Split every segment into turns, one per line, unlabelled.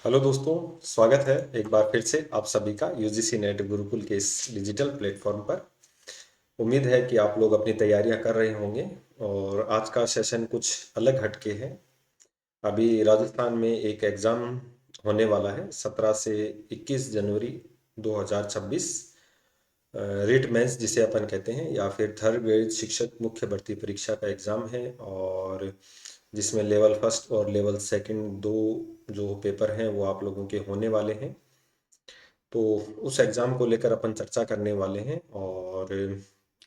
Hello दोस्तों, स्वागत है एक बार फिर से आप सभी का यूजीसी नेट गुरुकुल के इस डिजिटल प्लेटफॉर्म पर। उम्मीद है कि आप लोग अपनी तैयारियां कर रहे होंगे और आज का सेशन कुछ अलग हटके है। अभी राजस्थान में एक एग्ज़ाम होने वाला है 17 से 21 जनवरी 2026। रिट मेंस जिसे अपन कहते हैं या फिर थर्ड ग्रेड शिक्षक मुख्य भर्ती परीक्षा का एग्ज़ाम है, और जिसमें लेवल फर्स्ट और लेवल सेकंड दो जो पेपर हैं वो आप लोगों के होने वाले हैं। तो उस एग्ज़ाम को लेकर अपन चर्चा करने वाले हैं, और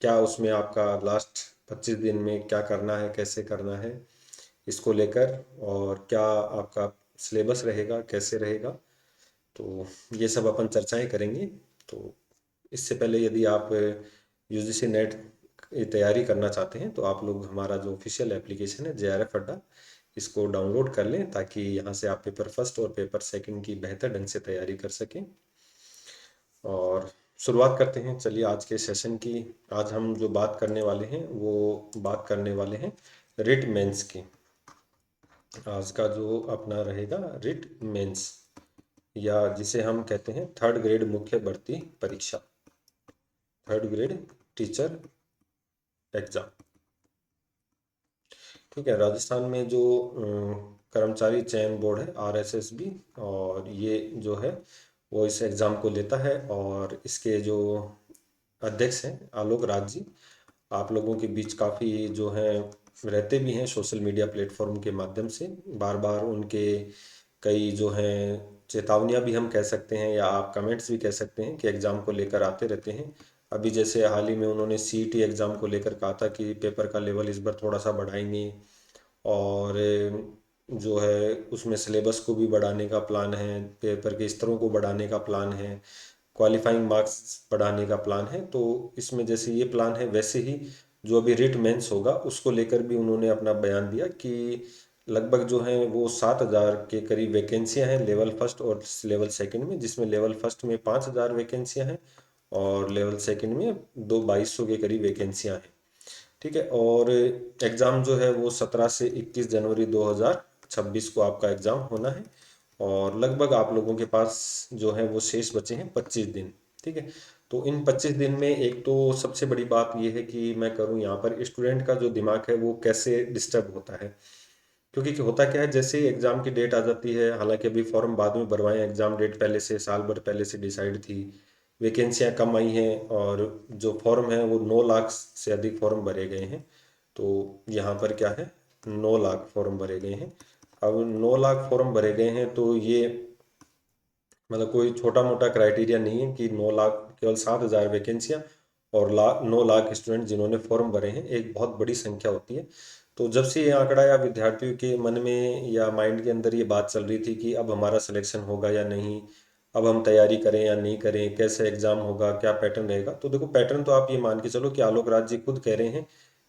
क्या उसमें आपका लास्ट 25 दिन में क्या करना है, कैसे करना है इसको लेकर, और क्या आपका सिलेबस रहेगा, कैसे रहेगा। तो ये सब अपन चर्चाएं करेंगे। तो इससे पहले यदि आप यूजीसी नेट की तैयारी करना चाहते हैं तो आप लोग हमारा जो ऑफिशियल एप्लीकेशन है जेआरएफ अड्डा, इसको डाउनलोड कर लें ताकि यहाँ से आप पेपर फर्स्ट और पेपर सेकंड की बेहतर ढंग से तैयारी कर सकें। और शुरुआत करते हैं, चलिए आज के सेशन की। आज हम जो बात करने वाले हैं वो बात करने वाले हैं रिट मेंस की। आज का जो अपना रहेगा रिट मेंस, या जिसे हम कहते हैं थर्ड ग्रेड मुख्य भर्ती परीक्षा, थर्ड ग्रेड टीचर एग्जाम। ठीक है, राजस्थान में जो कर्मचारी चयन बोर्ड है आरएसएसबी, और ये जो है वो इस एग्ज़ाम को लेता है, और इसके जो अध्यक्ष हैं आलोक राज जी, आप लोगों के बीच काफ़ी जो हैं रहते भी हैं सोशल मीडिया प्लेटफॉर्म के माध्यम से। बार बार उनके कई जो हैं चेतावनियां भी हम कह सकते हैं, या आप कमेंट्स भी कह सकते हैं कि एग्ज़ाम को लेकर आते रहते हैं। अभी जैसे हाल ही में उन्होंने सीईटी एग्ज़ाम को लेकर कहा था कि पेपर का लेवल इस बार थोड़ा सा बढ़ाएंगे, और जो है उसमें सिलेबस को भी बढ़ाने का प्लान है, पेपर के स्तरों को बढ़ाने का प्लान है, क्वालिफाइंग मार्क्स बढ़ाने का प्लान है। तो इसमें जैसे ये प्लान है वैसे ही जो अभी रिट मेंस होगा उसको लेकर भी उन्होंने अपना बयान दिया कि लगभग जो है वो 7,000 के करीब वैकेंसियां हैं लेवल फर्स्ट और लेवल सेकंड में, जिसमें लेवल फर्स्ट में 5,000 वैकेंसियां हैं और लेवल सेकंड में 2200 के करीब वैकेंसियां हैं। ठीक है, और एग्ज़ाम जो है वो 17 से 21 जनवरी 2026 को आपका एग्ज़ाम होना है, और लगभग आप लोगों के पास जो है वो शेष बचे हैं 25 दिन। ठीक है, तो इन 25 दिन में एक तो सबसे बड़ी बात ये है कि मैं करूँ यहाँ पर स्टूडेंट का जो दिमाग है वो कैसे डिस्टर्ब होता है। क्योंकि होता क्या है, जैसे ही एग्ज़ाम की डेट आ जाती है, हालांकि अभी फॉर्म बाद में भरवाएं, एग्ज़ाम डेट पहले से साल भर पहले से डिसाइड थी, वैकेंसियां कम आई हैं, और जो फॉर्म है वो 9 लाख से अधिक फॉर्म भरे गए हैं। तो यहाँ पर क्या है, 9 लाख फॉर्म भरे गए हैं। अब 9 लाख फॉर्म भरे गए हैं तो ये मतलब कोई छोटा मोटा क्राइटेरिया नहीं है कि 9 लाख, केवल 7,000 वैकेंसियाँ और 9 लाख स्टूडेंट जिन्होंने फॉर्म भरे हैं, एक बहुत बड़ी संख्या होती है। तो जब से ये आंकड़ा या विद्यार्थियों के मन में या माइंड के अंदर ये बात चल रही थी कि अब हमारा सिलेक्शन होगा या नहीं, अब हम तैयारी करें या नहीं करें, कैसे एग्जाम होगा, क्या पैटर्न रहेगा। तो देखो, पैटर्न तो आप ये मान के चलो कि आलोक राज जी खुद कह रहे हैं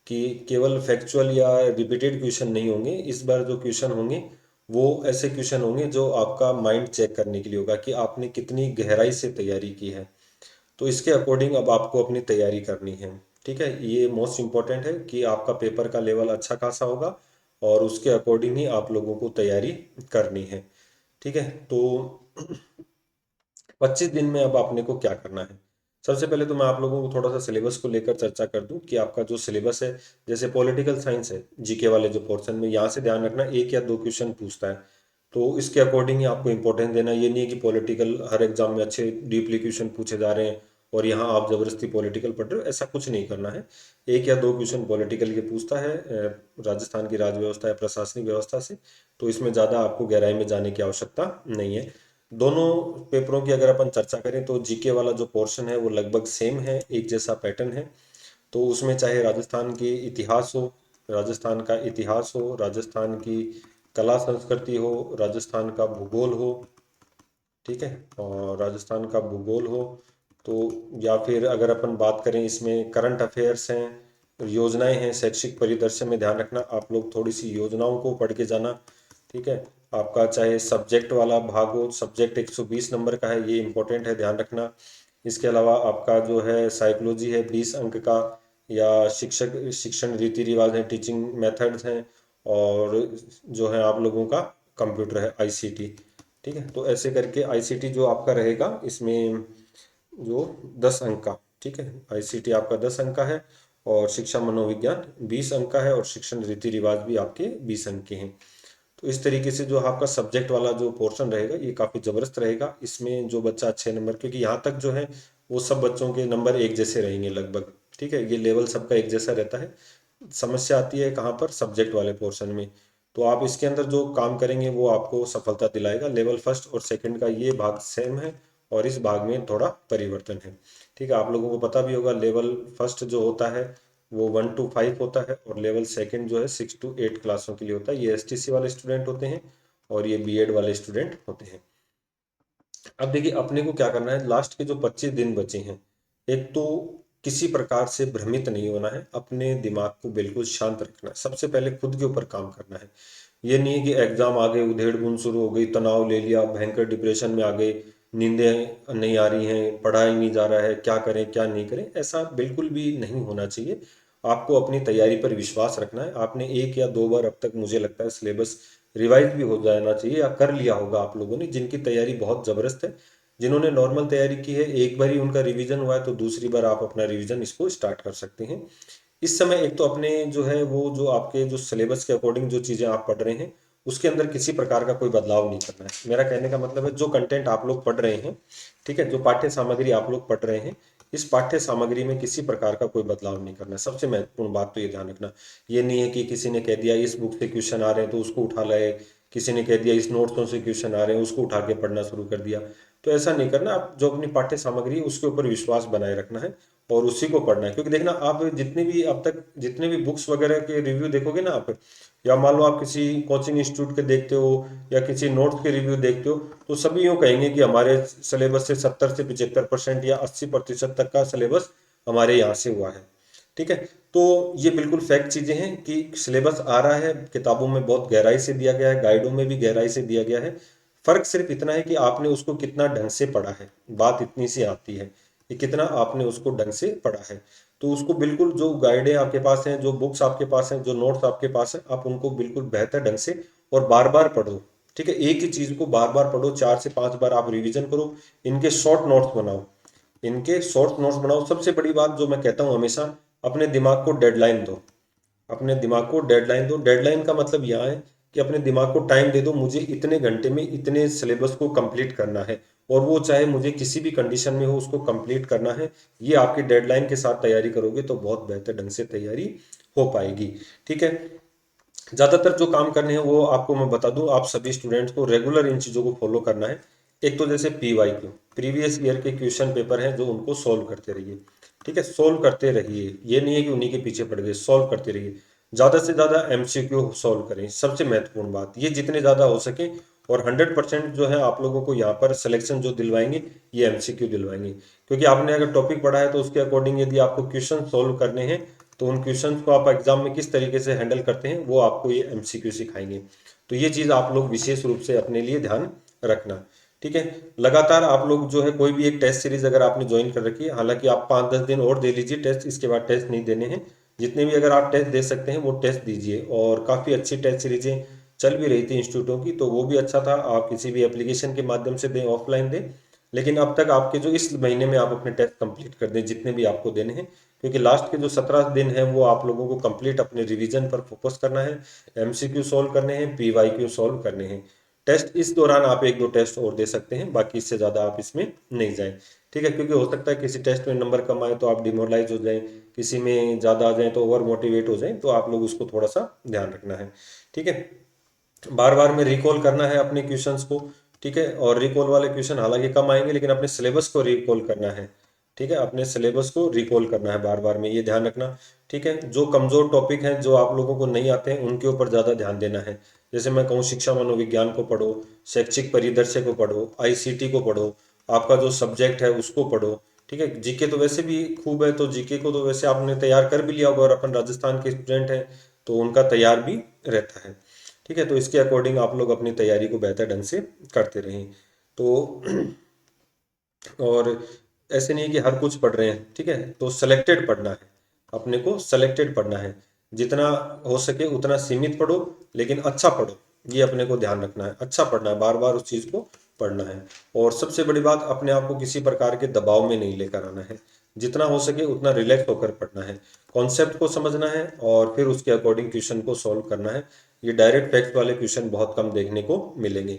कि केवल फैक्चुअल या रिपीटेड क्वेश्चन नहीं होंगे, इस बार जो क्वेश्चन होंगे वो ऐसे क्वेश्चन होंगे जो आपका माइंड चेक करने के लिए होगा कि आपने कितनी गहराई से तैयारी की है। तो इसके अकॉर्डिंग अब आपको अपनी तैयारी करनी है। ठीक है, ये मोस्ट इम्पॉर्टेंट है कि आपका पेपर का लेवल अच्छा खासा होगा, और उसके अकॉर्डिंग ही आप लोगों को तैयारी करनी है। ठीक है, तो 25 दिन में अब आपने को क्या करना है। सबसे पहले तो मैं आप लोगों को थोड़ा सा सिलेबस को लेकर चर्चा कर दूं कि आपका जो सिलेबस है, जैसे पॉलिटिकल साइंस है, जीके वाले जो पोर्शन में, यहाँ से ध्यान रखना एक या दो क्वेश्चन पूछता है। तो इसके अकॉर्डिंग ही आपको इंपॉर्टेंस देना। ये नहीं है कि पॉलिटिकल हर एग्जाम में अच्छे डीपली क्वेश्चन पूछे जा रहे हैं और यहाँ आप जबरदस्ती पॉलिटिकल पढ़ रहे हो, ऐसा कुछ नहीं करना है। एक या दो क्वेश्चन पॉलिटिकल के पूछता है राजस्थान की राज व्यवस्था या प्रशासनिक व्यवस्था से। तो इसमें ज़्यादा आपको गहराई में जाने की आवश्यकता नहीं है। दोनों पेपरों की अगर अपन चर्चा करें तो जीके वाला जो पोर्शन है वो लगभग सेम है, एक जैसा पैटर्न है। तो उसमें चाहे राजस्थान के इतिहास हो, राजस्थान का इतिहास हो, राजस्थान की कला संस्कृति हो, राजस्थान का भूगोल हो, ठीक है, और राजस्थान का भूगोल हो, तो या फिर अगर अपन बात करें इसमें करंट अफेयर्स हैं, योजनाएं हैं, शैक्षिक परिदृश्य में ध्यान रखना आप लोग थोड़ी सी योजनाओं को पढ़ के जाना। ठीक है, आपका चाहे सब्जेक्ट वाला भाग हो, सब्जेक्ट 120 नंबर का है, ये इंपॉर्टेंट है, ध्यान रखना। इसके अलावा आपका जो है साइकोलॉजी है 20 अंक का, या शिक्षक शिक्षण रीति रिवाज हैं, टीचिंग मेथड्स हैं, और जो है आप लोगों का कंप्यूटर है आईसीटी। ठीक है। तो ऐसे करके आईसीटी जो आपका रहेगा इसमें जो 10 अंक का, ठीक है, आईसीटी आपका 10 अंक का है और शिक्षा मनोविज्ञान 20 अंक का है और शिक्षण रीति रिवाज भी आपके 20 अंक के हैं। तो इस तरीके से जो आपका सब्जेक्ट वाला जो पोर्शन रहेगा ये काफ़ी ज़बरदस्त रहेगा। इसमें जो बच्चा अच्छे नंबर, क्योंकि यहाँ तक जो है वो सब बच्चों के नंबर एक जैसे रहेंगे लगभग, ठीक है, ये लेवल सबका एक जैसा रहता है। समस्या आती है कहाँ पर, सब्जेक्ट वाले पोर्शन में। तो आप इसके अंदर जो काम करेंगे वो आपको सफलता दिलाएगा। लेवल फर्स्ट और सेकंड का ये भाग सेम है और इस भाग में थोड़ा परिवर्तन है, ठीक है। आप लोगों को पता भी होगा लेवल फर्स्ट जो होता है वो 1 to 5 होता है और लेवल सेकंड जो है 6 to 8 क्लासों के लिए होता है। ये एसटीसी वाले स्टूडेंट होते हैं और ये बीएड वाले स्टूडेंट होते हैं। अब देखिए अपने को क्या करना है, लास्ट के जो 25 दिन बचे हैं, एक तो किसी प्रकार से भ्रमित नहीं होना है, अपने दिमाग को बिल्कुल शांत रखना है। सबसे पहले खुद के ऊपर काम करना है। ये नहीं है कि एग्जाम आ गए, उधेड़ बुन शुरू हो गई, तनाव ले लिया, भयंकर डिप्रेशन में आ गए, नींदें नहीं आ रही हैं, पढ़ाई नहीं जा रहा है, क्या करें क्या नहीं करें, ऐसा बिल्कुल भी नहीं होना चाहिए। आपको अपनी तैयारी पर विश्वास रखना है। आपने 1 या 2 बार अब तक मुझे लगता है सिलेबस रिवाइज भी हो जाना चाहिए या कर लिया होगा आप लोगों ने, जिनकी तैयारी बहुत ज़बरदस्त है। जिन्होंने नॉर्मल तैयारी की है, एक बार ही उनका रिवीजन हुआ है तो दूसरी बार आप अपना रिवीजन इसको स्टार्ट कर सकते हैं। इस समय एक तो अपने जो है वो जो आपके जो सिलेबस के अकॉर्डिंग जो चीज़ें आप पढ़ रहे हैं उसके अंदर किसी प्रकार का कोई बदलाव नहीं करना है। मेरा कहने का मतलब है जो कंटेंट आप लोग पढ़ रहे हैं, ठीक है, जो पाठ्य सामग्री आप लोग पढ़ रहे हैं, इस पाठ्य सामग्री में किसी प्रकार का कोई बदलाव नहीं करना है। सबसे महत्वपूर्ण बात तो ये ध्यान रखना, ये नहीं है कि किसी ने कह दिया इस बुक से क्वेश्चन आ रहे हैं तो उसको उठा लाए, किसी ने कह दिया इस नोट्सों से क्वेश्चन आ रहे हैं उसको उठा के पढ़ना शुरू कर दिया। तो ऐसा नहीं करना। आप जो अपनी पाठ्य सामग्री है उसके ऊपर विश्वास बनाए रखना है और उसी को पढ़ना है। क्योंकि देखना आप जितने भी अब तक जितने भी बुक्स वगैरह के रिव्यू देखोगे ना आप, या मान लो आप किसी कोचिंग इंस्टीट्यूट के देखते हो या किसी नोट्स के रिव्यू देखते हो, तो सभी यूँ कहेंगे कि हमारे सिलेबस से 70 से 75% या 80% तक का सिलेबस हमारे यहाँ से हुआ है, ठीक है। तो ये बिल्कुल फैक्ट चीज़ें हैं कि सिलेबस आ रहा है, किताबों में बहुत गहराई से दिया गया है, गाइडों में भी गहराई से दिया गया है। फर्क सिर्फ इतना है कि आपने उसको कितना ढंग से पढ़ा है, बात इतनी सी आती है कि कितना आपने उसको ढंग से पढ़ा है। तो उसको बिल्कुल जो गाइडें आपके पास हैं, जो बुक्स आपके पास हैं, जो नोट्स आपके पास हैं, आप उनको बिल्कुल बेहतर ढंग से और बार बार पढ़ो, ठीक है। एक ही चीज़ को बार बार पढ़ो, 4 से 5 बार आप रिवीजन करो, इनके शॉर्ट नोट्स बनाओ, इनके शॉर्ट नोट्स बनाओ। सबसे बड़ी बात जो मैं कहता हूँ हमेशा, अपने दिमाग को डेडलाइन दो, अपने दिमाग को डेडलाइन दो। डेडलाइन का मतलब यहाँ है कि अपने दिमाग को टाइम दे दो, मुझे इतने घंटे में इतने सिलेबस को कंप्लीट करना है और वो चाहे मुझे किसी भी कंडीशन में हो उसको कंप्लीट करना है। ये आपकी डेडलाइन के साथ तैयारी करोगे तो बहुत बेहतर ढंग से तैयारी हो पाएगी, ठीक है। ज़्यादातर जो काम करने हैं वो आपको मैं बता दूं, आप सभी स्टूडेंट्स को रेगुलर इन चीज़ों को फॉलो करना है। एक तो जैसे PYQ, प्रीवियस ईयर के क्वेश्चन पेपर हैं जो उनको सॉल्व करते रहिए, ठीक है, सॉल्व करते रहिए। ये नहीं है कि उन्हीं के पीछे पड़ गए, सॉल्व करते रहिए। ज़्यादा से ज़्यादा MCQ सॉल्व करें, सबसे महत्वपूर्ण बात ये, जितने ज़्यादा हो सके। और 100% जो है आप लोगों को यहाँ पर सिलेक्शन जो दिलवाएंगे ये MCQ दिलवाएंगे। क्योंकि आपने अगर टॉपिक पढ़ा है तो उसके अकॉर्डिंग यदि आपको क्वेश्चन सॉल्व करने हैं तो उन क्वेश्चंस को आप एग्जाम में किस तरीके से हैंडल करते हैं वो आपको ये MCQ सिखाएंगे। तो ये चीज़ आप लोग विशेष रूप से अपने लिए ध्यान रखना, ठीक है। लगातार आप लोग जो है कोई भी एक टेस्ट सीरीज अगर आपने ज्वाइन कर रखी है, हालांकि आप 5-10 दिन और दे लीजिए टेस्ट, इसके बाद टेस्ट नहीं देने हैं। जितने भी अगर आप टेस्ट दे सकते हैं वो टेस्ट दीजिए। और काफ़ी अच्छी टेस्ट सीरीजें चल भी रही थी इंस्टीट्यूटों की, तो वो भी अच्छा था। आप किसी भी एप्लीकेशन के माध्यम से दें, ऑफलाइन दें, लेकिन अब तक आपके जो इस महीने में आप अपने टेस्ट कंप्लीट कर दें जितने भी आपको देने हैं। क्योंकि लास्ट के जो 17 दिन हैं वो आप लोगों को कंप्लीट अपने रिवीजन पर फोकस करना है, MCQ सॉल्व करने हैं, PYQ सॉल्व करने हैं। टेस्ट इस दौरान आप 1-2 टेस्ट और दे सकते हैं, बाकी इससे ज़्यादा आप इसमें नहीं जाएं, ठीक है। क्योंकि हो सकता है किसी टेस्ट में नंबर कम आए तो आप डिमोरलाइज हो जाएं, किसी में ज़्यादा आ जाएं तो ओवर मोटिवेट हो जाएं, तो आप लोग उसको थोड़ा सा ध्यान रखना है, ठीक है। बार बार में रिकॉल करना है अपने क्वेश्चंस को, ठीक है। और रिकॉल वाले क्वेश्चन हालांकि कम आएंगे लेकिन अपने सिलेबस को रिकॉल करना है, ठीक है, अपने सिलेबस को रिकॉल करना है बार बार में, ये ध्यान रखना, ठीक है। जो कमजोर टॉपिक हैं जो आप लोगों को नहीं आते हैं उनके ऊपर ज़्यादा ध्यान देना है। जैसे मैं कहूँ शिक्षा मनोविज्ञान को पढ़ो, शैक्षिक परिदृश्य को पढ़ो, ICT को पढ़ो, आपका जो सब्जेक्ट है उसको पढ़ो, ठीक है। जीके तो वैसे भी खूब है, तो जीके को तो वैसे आपने तैयार कर भी लिया होगा, और अपन राजस्थान के स्टूडेंट हैं तो उनका तैयार भी रहता है, ठीक है। तो इसके अकॉर्डिंग आप लोग अपनी तैयारी को बेहतर ढंग से करते रहें। तो और ऐसे नहीं कि हर कुछ पढ़ रहे हैं, ठीक है, तो सेलेक्टेड पढ़ना है, अपने को सेलेक्टेड पढ़ना है। जितना हो सके उतना सीमित पढ़ो लेकिन अच्छा पढ़ो, ये अपने को ध्यान रखना है। अच्छा पढ़ना है, बार बार उस चीज़ को पढ़ना है। और सबसे बड़ी बात, अपने आप को किसी प्रकार के दबाव में नहीं लेकर आना है। जितना हो सके उतना रिलैक्स होकर पढ़ना है, कॉन्सेप्ट को समझना है और फिर उसके अकॉर्डिंग क्वेश्चन को सॉल्व करना है। ये डायरेक्ट फैक्ट वाले क्वेश्चन बहुत कम देखने को मिलेंगे।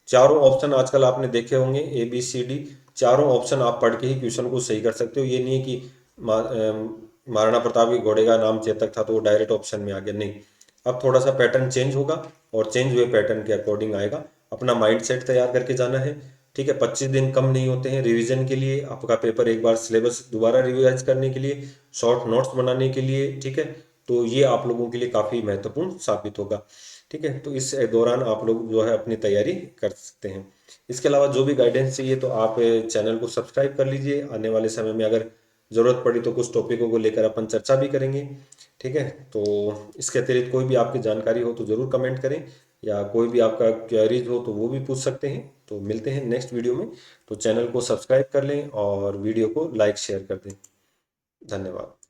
चारों ऑप्शन आजकल आपने देखे होंगे, ए बी सी डी, चारों ऑप्शन आप पढ़ के ही क्वेश्चन को सही कर सकते हो। ये नहीं है कि महाराणा प्रताप के घोड़े का नाम चेतक था तो वो डायरेक्ट ऑप्शन में आ गया, नहीं। अब थोड़ा सा पैटर्न चेंज होगा और चेंज हुए पैटर्न के अकॉर्डिंग आएगा। अपना माइंड सेट तैयार करके जाना है, ठीक है। 25 दिन कम नहीं होते हैं रिवीजन के लिए, आपका पेपर एक बार सिलेबस दोबारा रिवाइज करने के लिए, शॉर्ट नोट्स बनाने के लिए, ठीक है। तो ये आप लोगों के लिए काफ़ी महत्वपूर्ण साबित होगा, ठीक है। तो इस दौरान आप लोग जो है अपनी तैयारी कर सकते हैं। इसके अलावा जो भी गाइडेंस चाहिए तो आप चैनल को सब्सक्राइब कर लीजिए। आने वाले समय में अगर ज़रूरत पड़ी तो कुछ टॉपिकों को लेकर अपन चर्चा भी करेंगे, ठीक है। तो इसके अतिरिक्त कोई भी आपकी जानकारी हो तो ज़रूर कमेंट करें, या कोई भी आपका क्वेरीज हो तो वो भी पूछ सकते हैं। तो मिलते हैं नेक्स्ट वीडियो में। तो चैनल को सब्सक्राइब कर लें और वीडियो को लाइक शेयर कर दें। धन्यवाद।